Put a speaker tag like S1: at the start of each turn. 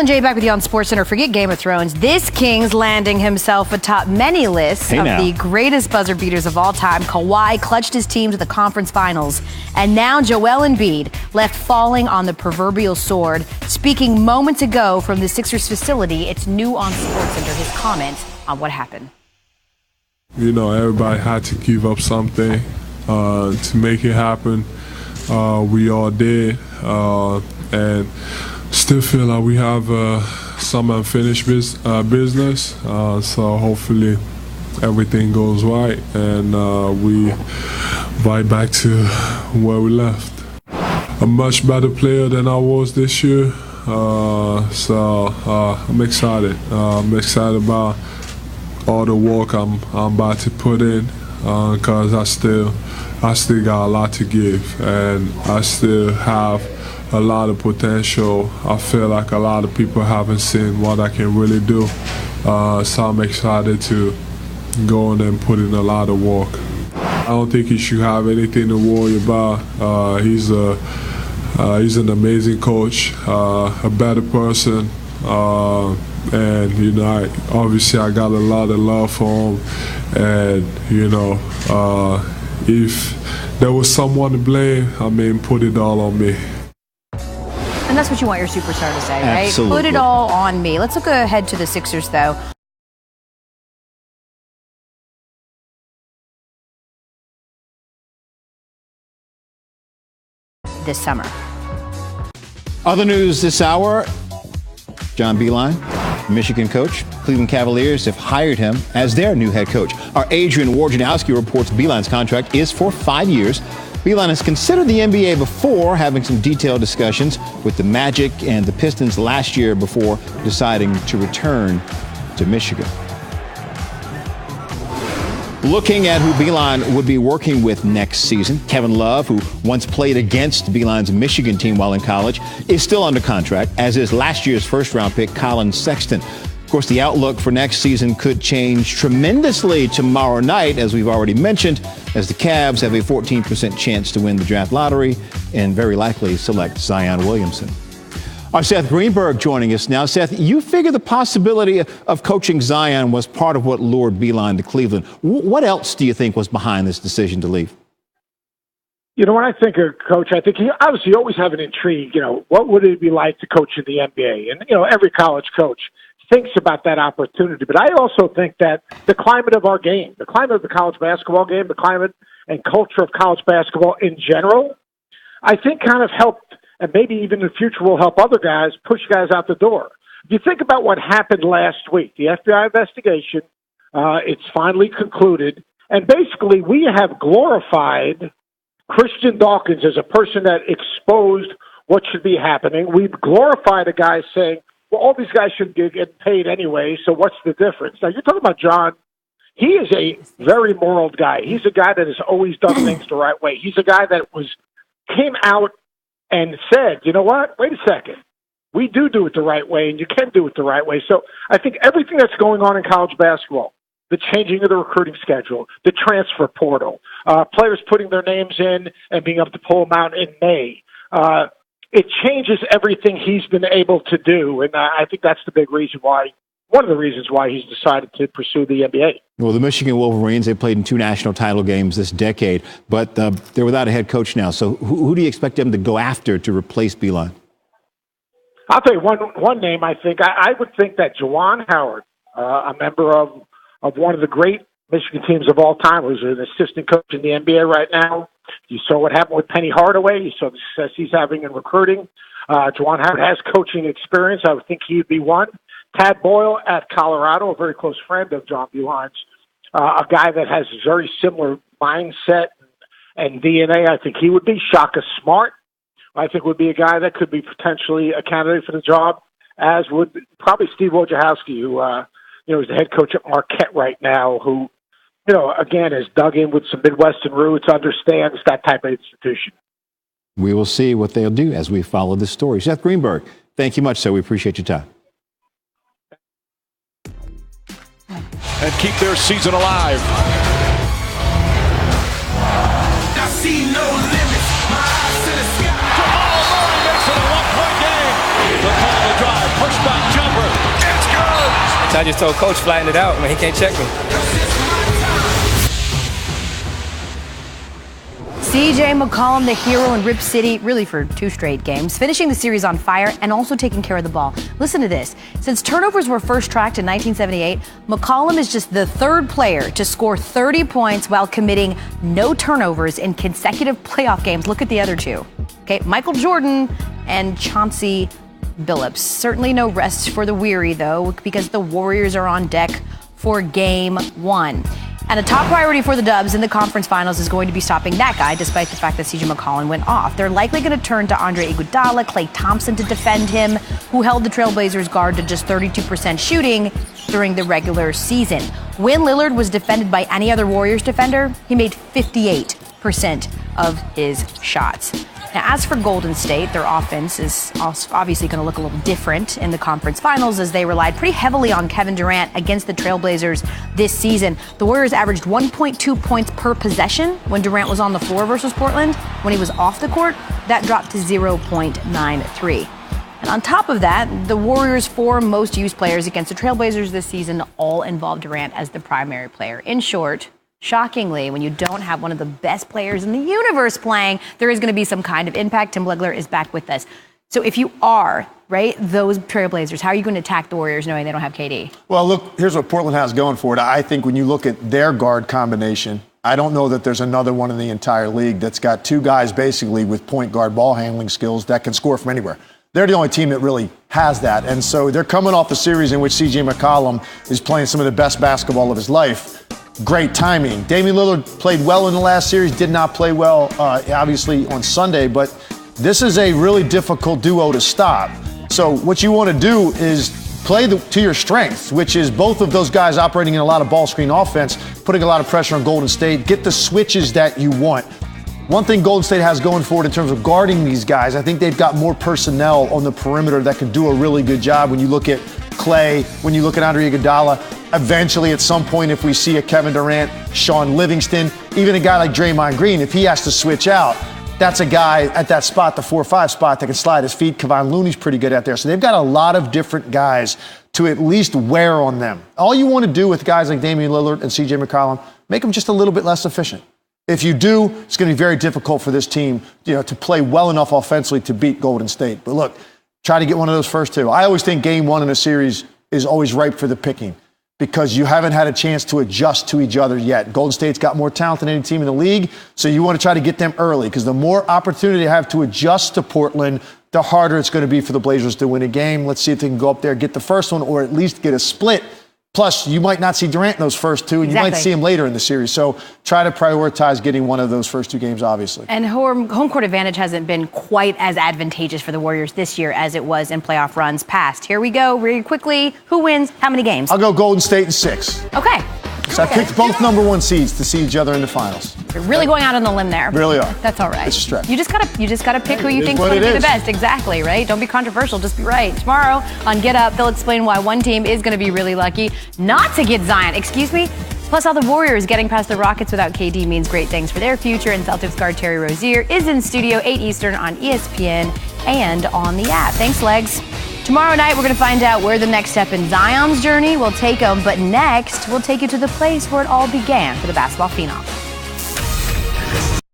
S1: J back with you on SportsCenter. Forget Game of Thrones. This King's landing himself atop many lists of the greatest buzzer beaters of all time. Kawhi clutched his team to the conference finals. And now Joel Embiid left falling on the proverbial sword. Speaking moments ago from the Sixers facility, it's new on SportsCenter, his comments on what happened.
S2: You know, everybody had to give up something to make it happen. We all did. And still feel like we have some unfinished business, so hopefully everything goes right and we right back to where we left. A much better player than I was this year, so I'm excited. I'm excited about all the work I'm about to put in, because I still got a lot to give, and I still have a lot of potential. I feel like a lot of people haven't seen what I can really do, so I'm excited to go in and put in a lot of work. I don't think he should have anything to worry about. He's an amazing coach, a better person, and you know, obviously I got a lot of love for him, and you know, if there was someone to blame, I mean, put it all on me.
S1: And that's what you want your superstar to say, right?
S3: Absolutely.
S1: Put it all on me. Let's look ahead to the Sixers, though. This summer.
S3: Other news this hour, John Beilein, Michigan coach, Cleveland Cavaliers have hired him as their new head coach. Our Adrian Wojnarowski reports Beilein's contract is for 5 years. Beilein has considered the NBA before, having some detailed discussions with the Magic and the Pistons last year before deciding to return to Michigan. Looking at who Beilein would be working with next season, Kevin Love, who once played against Beilein's Michigan team while in college, is still under contract, as is last year's first-round pick Colin Sexton. Of course, the outlook for next season could change tremendously tomorrow night, as we've already mentioned, as the Cavs have a 14% chance to win the draft lottery and very likely select Zion Williamson. Our Seth Greenberg joining us now. Seth, you figure the possibility of coaching Zion was part of what lured Beilein to Cleveland. What else do you think was behind this decision to leave?
S4: You know, when I think of coach, I think you obviously always have an intrigue. You know, what would it be like to coach in the NBA? And, you know, every college coach thinks about that opportunity. But I also think that the climate of our game, the climate of the college basketball game, the climate and culture of college basketball in general, I think kind of helped, and maybe even in the future will help other guys push guys out the door. If you think about what happened last week, the FBI investigation, it's finally concluded. And basically we have glorified Christian Dawkins as a person that exposed what should be happening. We've glorified a guy saying, well, all these guys should get paid anyway, so what's the difference? Now, you're talking about John. He is a very moral guy. He's a guy that has always done things the right way. He's a guy that came out and said, you know what, wait a second. We do it the right way, and you can do it the right way. So I think everything that's going on in college basketball, the changing of the recruiting schedule, the transfer portal, players putting their names in and being able to pull them out in May, it changes everything he's been able to do, and I think that's the big reason why, one of the reasons why he's decided to pursue the NBA. Well,
S3: the Michigan Wolverines, they played in 2 national title games this decade, but they're without a head coach now. So who do you expect them to go after to replace Beilein?
S4: I'll tell you one name. I think I would think that Juwan Howard, a member of one of the great Michigan teams of all time, who's an assistant coach in the NBA right now. You saw what happened with Penny Hardaway. You saw the success he's having in recruiting. Juwan Howard has coaching experience. I would think he would be one. Tad Boyle at Colorado, a very close friend of John Beilein's, a guy that has a very similar mindset and DNA. I think he would be. Shaka Smart, I think, would be a guy that could be potentially a candidate for the job, as would probably Steve Wojciechowski, who is the head coach at Marquette right now, who, again, is dug in with some Midwestern roots, understands that type of institution.
S3: We will see what they'll do as we follow this story. Seth Greenberg, thank you much, sir. We appreciate your time.
S5: And keep their season alive.
S6: I see no limits. My eyes to the sky.
S5: Jamal Murray makes it a one-point game. The call to drive. Push
S7: So I just told Coach, flatten it out, man. He can't check me.
S1: C.J. McCollum, the hero in Rip City, really for 2 straight games, finishing the series on fire and also taking care of the ball. Listen to this. Since turnovers were first tracked in 1978, McCollum is just the 3rd player to score 30 points while committing no turnovers in consecutive playoff games. Look at the other 2. Okay, Michael Jordan and Chauncey Billups. Certainly no rest for the weary, though, because the Warriors are on deck for Game 1. And a top priority for the Dubs in the conference finals is going to be stopping that guy, despite the fact that C.J. McCollum went off. They're likely going to turn to Andre Iguodala, Klay Thompson to defend him, who held the Trailblazers guard to just 32% shooting during the regular season. When Lillard was defended by any other Warriors defender, he made 58% of his shots. Now, as for Golden State, their offense is obviously going to look a little different in the conference finals as they relied pretty heavily on Kevin Durant against the Trailblazers this season. The Warriors averaged 1.2 points per possession when Durant was on the floor versus Portland. When he was off the court, that dropped to 0.93. And on top of that, the Warriors' 4 most used players against the Trailblazers this season all involved Durant as the primary player. In short, shockingly, when you don't have one of the best players in the universe playing, there is going to be some kind of impact. Tim Legler is back with us. So if you are, right, those Trailblazers, how are you going to attack the Warriors knowing they don't have KD?
S8: Well, look, here's what Portland has going for it. I think when you look at their guard combination, I don't know that there's another one in the entire league that's got 2 guys basically with point guard ball handling skills that can score from anywhere. They're the only team that really has that. And so they're coming off a series in which C.J. McCollum is playing some of the best basketball of his life. Great timing. Damian Lillard played well in the last series, did not play well, obviously, on Sunday, but this is a really difficult duo to stop. So what you want to do is play to your strengths, which is both of those guys operating in a lot of ball screen offense, putting a lot of pressure on Golden State, get the switches that you want. One thing Golden State has going for it in terms of guarding these guys, I think they've got more personnel on the perimeter that can do a really good job. When you look at Klay, when you look at Andre Iguodala, eventually at some point if we see a Kevin Durant, Sean Livingston, even a guy like Draymond Green, if he has to switch out, that's a guy at that spot, the 4-5 spot, that can slide his feet. Kevon Looney's pretty good out there. So they've got a lot of different guys to at least wear on them. All you want to do with guys like Damian Lillard and C.J. McCollum, make them just a little bit less efficient. If you do, it's going to be very difficult for this team, to play well enough offensively to beat Golden State. But look, try to get one of those first 2. I always think Game 1 in a series is always ripe for the picking because you haven't had a chance to adjust to each other yet. Golden State's got more talent than any team in the league, so you want to try to get them early because the more opportunity they have to adjust to Portland, the harder it's going to be for the Blazers to win a game. Let's see if they can go up there, get the first one, or at least get a split. Plus, you might not see Durant in those first 2, and you might see him later in the series. So try to prioritize getting one of those first 2 games, obviously.
S1: And home court advantage hasn't been quite as advantageous for the Warriors this year as it was in playoff runs past. Here we go, really quickly. Who wins? How many games?
S8: I'll go Golden State in 6.
S1: Okay.
S8: So I picked both number 1 seeds to see each other in the finals.
S1: You're really going out on the limb there.
S8: Really are.
S1: That's all right.
S8: It's a stretch.
S1: You just gotta pick who you think's going to be the best. Exactly, right? Don't be controversial. Just be right. Tomorrow on Get Up, they'll explain why one team is going to be really lucky not to get Zion. Excuse me. Plus, how the Warriors getting past the Rockets without KD means great things for their future. And Celtics guard Terry Rozier is in studio 8 Eastern on ESPN and on the app. Thanks, Legs. Tomorrow night, we're going to find out where the next step in Zion's journey will take him. But next, we'll take you to the place where it all began for the basketball phenom.